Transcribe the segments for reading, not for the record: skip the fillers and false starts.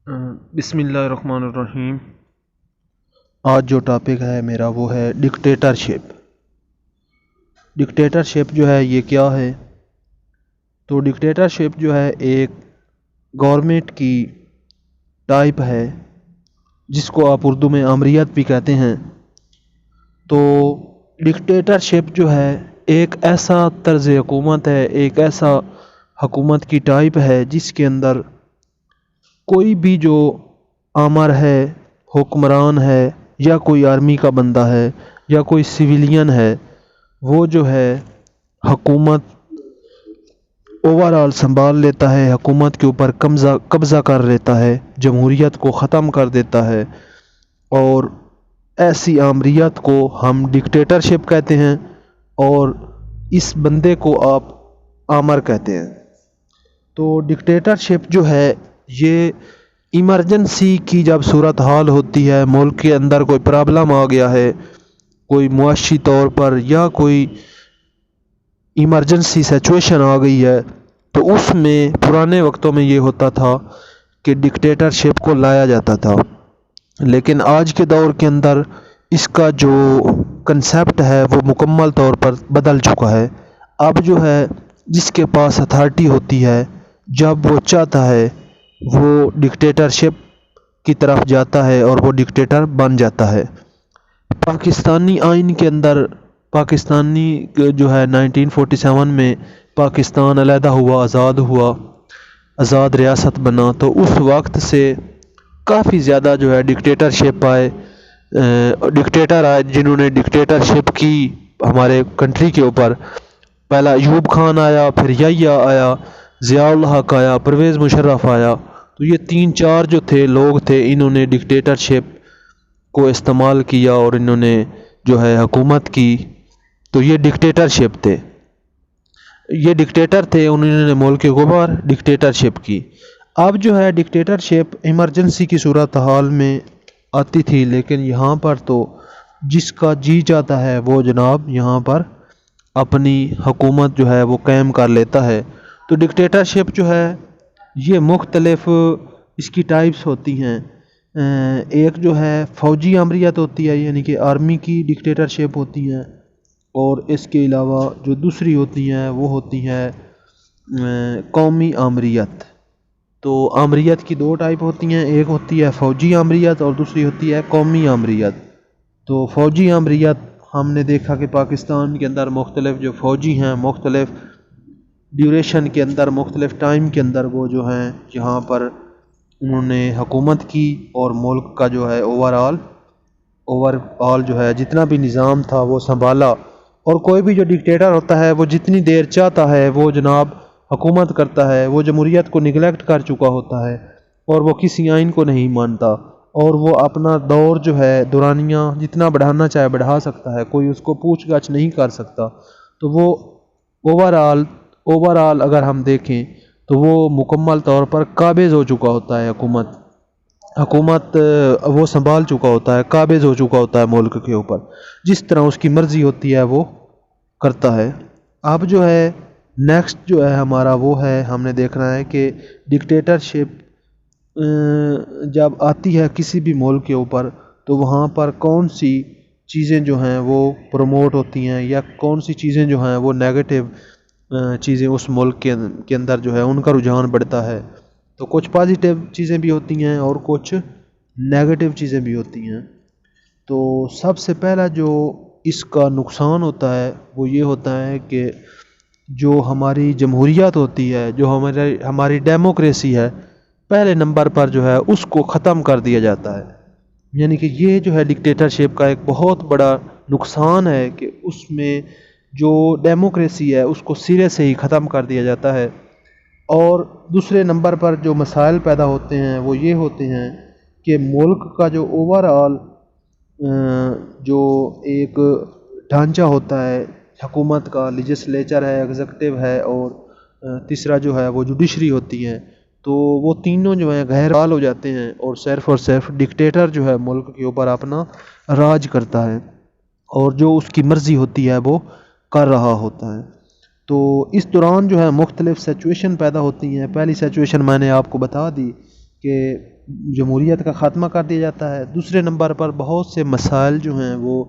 بسم اللہ الرحمن الرحیم۔ آج جو ٹاپک ہے میرا وہ ہے ڈکٹیٹرشپ۔ ڈکٹیٹرشپ جو ہے یہ کیا ہے؟ تو ڈکٹیٹرشپ جو ہے ایک گورنمنٹ کی ٹائپ ہے جس کو آپ اردو میں آمریت بھی کہتے ہیں۔ تو ڈکٹیٹرشپ جو ہے ایک ایسا طرز حکومت ہے، ایک ایسا حکومت کی ٹائپ ہے جس کے اندر کوئی بھی جو آمر ہے، حکمران ہے، یا کوئی آرمی کا بندہ ہے یا کوئی سویلین ہے، وہ جو ہے حکومت اوورال سنبھال لیتا ہے، حکومت کے اوپر قبضہ کر لیتا ہے، جمہوریت کو ختم کر دیتا ہے، اور ایسی آمریت کو ہم ڈکٹیٹرشپ کہتے ہیں، اور اس بندے کو آپ آمر کہتے ہیں۔ تو ڈکٹیٹرشپ جو ہے یہ ایمرجنسی کی جب صورتحال ہوتی ہے، ملک کے اندر کوئی پرابلم آ گیا ہے، کوئی معاشی طور پر یا کوئی ایمرجنسی سچویشن آ گئی ہے، تو اس میں پرانے وقتوں میں یہ ہوتا تھا کہ ڈکٹیٹرشپ کو لایا جاتا تھا۔ لیکن آج کے دور کے اندر اس کا جو کنسیپٹ ہے وہ مکمل طور پر بدل چکا ہے۔ اب جو ہے جس کے پاس اتھارٹی ہوتی ہے، جب وہ چاہتا ہے وہ ڈکٹیٹرشپ کی طرف جاتا ہے اور وہ ڈکٹیٹر بن جاتا ہے۔ پاکستانی آئین کے اندر پاکستانی جو ہے 1947 میں پاکستان علیحدہ ہوا، آزاد ہوا، آزاد ریاست بنا، تو اس وقت سے کافی زیادہ جو ہے ڈکٹیٹرشپ آئے، ڈکٹیٹر آئے جنہوں نے ڈکٹیٹرشپ کی ہمارے کنٹری کے اوپر۔ پہلا ایوب خان آیا، پھر یحییٰ آیا، ضیاء الحق آیا، پرویز مشرف آیا۔ تو یہ 3-4 جو تھے لوگ تھے، انہوں نے ڈکٹیٹرشپ کو استعمال کیا اور انہوں نے جو ہے حکومت کی۔ تو یہ ڈکٹیٹرشپ تھے، یہ ڈکٹیٹر تھے، انہوں نے ملک کے اوپر ڈکٹیٹرشپ کی۔ اب جو ہے ڈکٹیٹرشپ ایمرجنسی کی صورتحال میں آتی تھی، لیکن یہاں پر تو جس کا جی چاہتا ہے وہ جناب یہاں پر اپنی حکومت جو ہے وہ قائم کر لیتا ہے۔ تو ڈکٹیٹرشپ جو ہے یہ مختلف اس کی ٹائپس ہوتی ہیں۔ ایک جو ہے فوجی آمریت ہوتی ہے، یعنی کہ آرمی کی ڈکٹیٹرشپ ہوتی ہیں، اور اس کے علاوہ جو دوسری ہوتی ہیں وہ ہوتی ہیں قومی آمریت۔ تو آمریت کی 2 ٹائپ ہوتی ہیں، ایک ہوتی ہے فوجی آمریت اور دوسری ہوتی ہے قومی آمریت۔ تو فوجی آمریت ہم نے دیکھا کہ پاکستان کے اندر مختلف جو فوجی ہیں، مختلف ڈیوریشن کے اندر، مختلف ٹائم کے اندر وہ جو ہیں یہاں پر انہوں نے حکومت کی، اور ملک کا جو ہے اوور آل جو ہے جتنا بھی نظام تھا وہ سنبھالا۔ اور کوئی بھی جو ڈکٹیٹر ہوتا ہے وہ جتنی دیر چاہتا ہے وہ جناب حکومت کرتا ہے، وہ جمہوریت کو نگلیکٹ کر چکا ہوتا ہے، اور وہ کسی آئین کو نہیں مانتا، اور وہ اپنا دور جو ہے دورانیہ جتنا بڑھانا چاہے بڑھا سکتا ہے، کوئی اس کو پوچھ گچھ نہیں کر سکتا۔ تو وہ اوور آل اگر ہم دیکھیں تو وہ مکمل طور پر قابض ہو چکا ہوتا ہے، حکومت وہ سنبھال چکا ہوتا ہے، قابض ہو چکا ہوتا ہے ملک کے اوپر، جس طرح اس کی مرضی ہوتی ہے وہ کرتا ہے۔ اب جو ہے نیکسٹ جو ہے ہمارا وہ ہے، ہم نے دیکھنا ہے کہ ڈکٹیٹرشپ جب آتی ہے کسی بھی ملک کے اوپر تو وہاں پر کون سی چیزیں جو ہیں وہ پروموٹ ہوتی ہیں، یا کون سی چیزیں جو ہیں وہ نیگیٹو چیزیں اس ملک کے اندر جو ہے ان کا رجحان بڑھتا ہے۔ تو کچھ پازیٹیو چیزیں بھی ہوتی ہیں اور کچھ نیگیٹو چیزیں بھی ہوتی ہیں۔ تو سب سے پہلا جو اس کا نقصان ہوتا ہے وہ یہ ہوتا ہے کہ جو ہماری جمہوریت ہوتی ہے، جو ہماری ڈیموکریسی ہے، پہلے نمبر پر جو ہے اس کو ختم کر دیا جاتا ہے۔ یعنی کہ یہ جو ہے ڈکٹیٹرشپ کا ایک بہت بڑا نقصان ہے کہ اس میں جو ڈیموکریسی ہے اس کو سرے سے ہی ختم کر دیا جاتا ہے۔ اور دوسرے نمبر پر جو مسائل پیدا ہوتے ہیں وہ یہ ہوتے ہیں کہ ملک کا جو اوور آل جو ایک ڈھانچہ ہوتا ہے حکومت کا، لیجسلیچر ہے، ایگزیکٹو ہے، اور تیسرا جو ہے وہ جوڈیشری ہوتی ہے، تو وہ تینوں جو ہیں غیر فعال ہو جاتے ہیں، اور صرف ڈکٹیٹر جو ہے ملک کے اوپر اپنا راج کرتا ہے، اور جو اس کی مرضی ہوتی ہے وہ کر رہا ہوتا ہے۔ تو اس دوران جو ہے مختلف سچویشن پیدا ہوتی ہیں۔ پہلی سچویشن میں نے آپ کو بتا دی کہ جمہوریت کا خاتمہ کر دیا جاتا ہے۔ دوسرے نمبر پر بہت سے مسائل جو ہیں وہ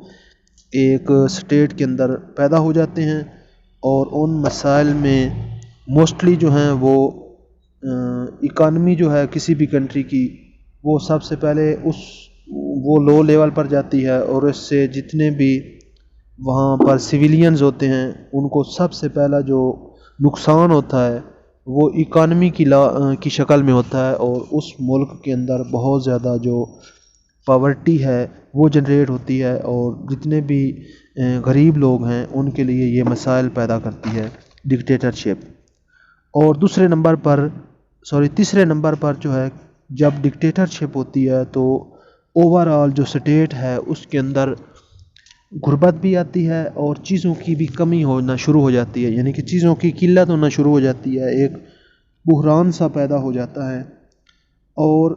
ایک اسٹیٹ کے اندر پیدا ہو جاتے ہیں، اور ان مسائل میں موسٹلی جو ہیں وہ اکانومی جو ہے کسی بھی کنٹری کی وہ سب سے پہلے وہ لو لیول پر جاتی ہے، اور اس سے جتنے بھی وہاں پر سویلینز ہوتے ہیں ان کو سب سے پہلا جو نقصان ہوتا ہے وہ اکانومی کی شکل میں ہوتا ہے، اور اس ملک کے اندر بہت زیادہ جو پاورٹی ہے وہ جنریٹ ہوتی ہے، اور جتنے بھی غریب لوگ ہیں ان کے لیے یہ مسائل پیدا کرتی ہے ڈکٹیٹرشپ۔ اور تیسرے نمبر پر جو ہے جب ڈکٹیٹرشپ ہوتی ہے تو اوورآل جو اسٹیٹ ہے اس کے اندر غربت بھی آتی ہے، اور چیزوں کی بھی کمی ہونا شروع ہو جاتی ہے، یعنی کہ چیزوں کی قلت ہونا شروع ہو جاتی ہے، ایک بحران سا پیدا ہو جاتا ہے۔ اور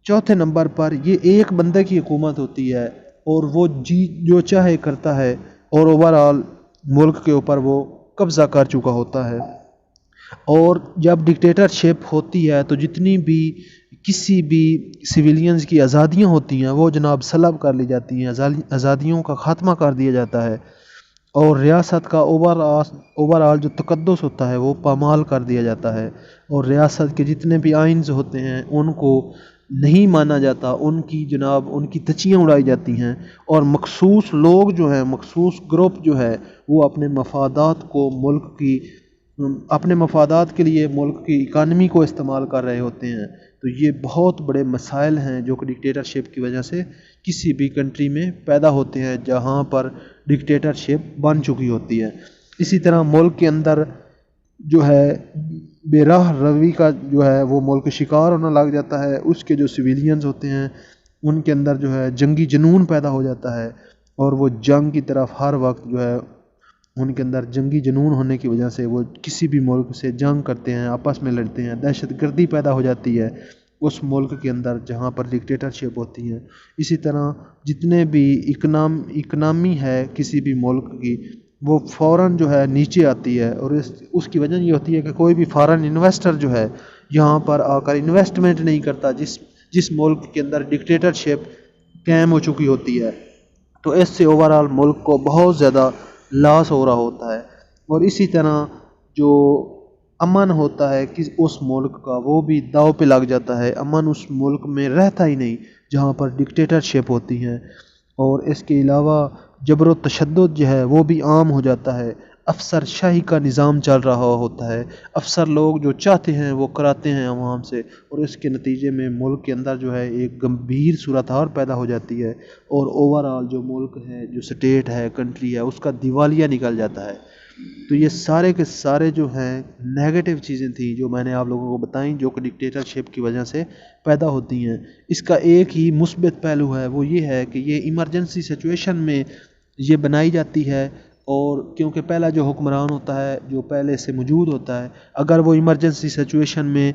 چوتھے نمبر پر یہ ایک بندے کی حکومت ہوتی ہے، اور وہ جو چاہے کرتا ہے، اور اوورآل ملک کے اوپر وہ قبضہ کر چکا ہوتا ہے۔ اور جب ڈکٹیٹرشپ ہوتی ہے تو جتنی بھی کسی بھی سویلینز کی آزادیاں ہوتی ہیں وہ جناب سلب کر لی جاتی ہیں، آزادیوں کا خاتمہ کر دیا جاتا ہے، اور ریاست کا اوورآل جو تقدس ہوتا ہے وہ پامال کر دیا جاتا ہے، اور ریاست کے جتنے بھی آئینز ہوتے ہیں ان کو نہیں مانا جاتا، ان کی تچیاں اڑائی جاتی ہیں، اور مخصوص لوگ جو ہیں، مخصوص گروپ جو ہے وہ اپنے مفادات کے لیے ملک کی اکانومی کو استعمال کر رہے ہوتے ہیں۔ تو یہ بہت بڑے مسائل ہیں جو کہ ڈکٹیٹرشپ کی وجہ سے کسی بھی کنٹری میں پیدا ہوتے ہیں جہاں پر ڈکٹیٹرشپ بن چکی ہوتی ہے۔ اسی طرح ملک کے اندر جو ہے بے راہ روی کا جو ہے وہ ملک شکار ہونا لگ جاتا ہے، اس کے جو سویلینز ہوتے ہیں ان کے اندر جو ہے جنگی جنون پیدا ہو جاتا ہے، اور وہ جنگ کی طرف ہر وقت جو ہے ان کے اندر جنگی جنون ہونے کی وجہ سے وہ کسی بھی ملک سے جنگ کرتے ہیں، آپس میں لڑتے ہیں، دہشت گردی پیدا ہو جاتی ہے اس ملک کے اندر جہاں پر ڈکٹیٹرشپ ہوتی ہے۔ اسی طرح جتنے بھی اکنامی ہے کسی بھی ملک کی وہ فوراً جو ہے نیچے آتی ہے، اور اس کی وجہ یہ ہوتی ہے کہ کوئی بھی فارن انویسٹر جو ہے یہاں پر آ کر انویسٹمنٹ نہیں کرتا جس ملک کے اندر ڈکٹیٹرشپ قائم ہو چکی ہوتی ہے، تو اس سے اوورآل ملک کو بہت زیادہ لاس ہو رہا ہوتا ہے۔ اور اسی طرح جو امن ہوتا ہے کہ اس ملک کا وہ بھی داؤ پہ لگ جاتا ہے، امن اس ملک میں رہتا ہی نہیں جہاں پر ڈکٹیٹرشپ ہوتی ہے۔ اور اس کے علاوہ جبر و تشدد جو ہے وہ بھی عام ہو جاتا ہے، افسر شاہی کا نظام چل رہا ہوتا ہے، افسر لوگ جو چاہتے ہیں وہ کراتے ہیں عوام سے، اور اس کے نتیجے میں ملک کے اندر جو ہے ایک گمبھیر صورتحال پیدا ہو جاتی ہے، اور اوورآل جو ملک ہے، جو اسٹیٹ ہے، کنٹری ہے، اس کا دیوالیہ نکل جاتا ہے۔ تو یہ سارے کے سارے جو ہیں نیگیٹو چیزیں تھیں جو میں نے آپ لوگوں کو بتائیں جو کہ ڈکٹیٹرشپ کی وجہ سے پیدا ہوتی ہیں۔ اس کا ایک ہی مثبت پہلو ہے، وہ یہ ہے کہ یہ ایمرجنسی سچویشن میں یہ بنائی جاتی ہے، اور کیونکہ پہلا جو حکمران ہوتا ہے جو پہلے سے موجود ہوتا ہے، اگر وہ ایمرجنسی سچویشن میں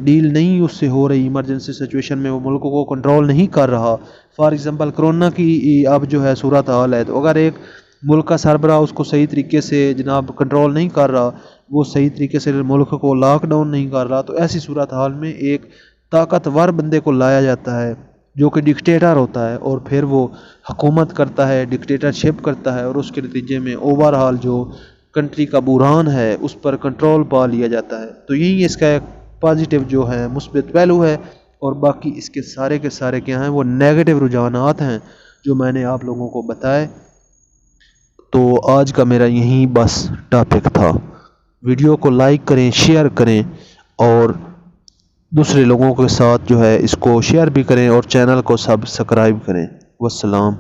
ڈیل نہیں اس سے ہو رہی، ایمرجنسی سچویشن میں وہ ملک کو کنٹرول نہیں کر رہا، فار ایگزامپل کرونا کی اب جو ہے صورتحال ہے، تو اگر ایک ملک کا سربراہ اس کو صحیح طریقے سے جناب کنٹرول نہیں کر رہا، وہ صحیح طریقے سے ملک کو لاک ڈاؤن نہیں کر رہا، تو ایسی صورتحال میں ایک طاقتور بندے کو لایا جاتا ہے جو کہ ڈکٹیٹر ہوتا ہے، اور پھر وہ حکومت کرتا ہے، ڈکٹیٹرشپ کرتا ہے، اور اس کے نتیجے میں اوورآل جو کنٹری کا بحران ہے اس پر کنٹرول پا لیا جاتا ہے۔ تو یہی اس کا ایک پازیٹیو جو ہے مثبت پہلو ہے، اور باقی اس کے سارے کیا ہیں وہ نیگیٹو رجحانات ہیں جو میں نے آپ لوگوں کو بتائے۔ تو آج کا میرا یہی بس ٹاپک تھا۔ ویڈیو کو لائک کریں، شیئر کریں، اور دوسرے لوگوں کے ساتھ جو ہے اس کو شیئر بھی کریں، اور چینل کو سبسکرائب کریں۔ والسلام۔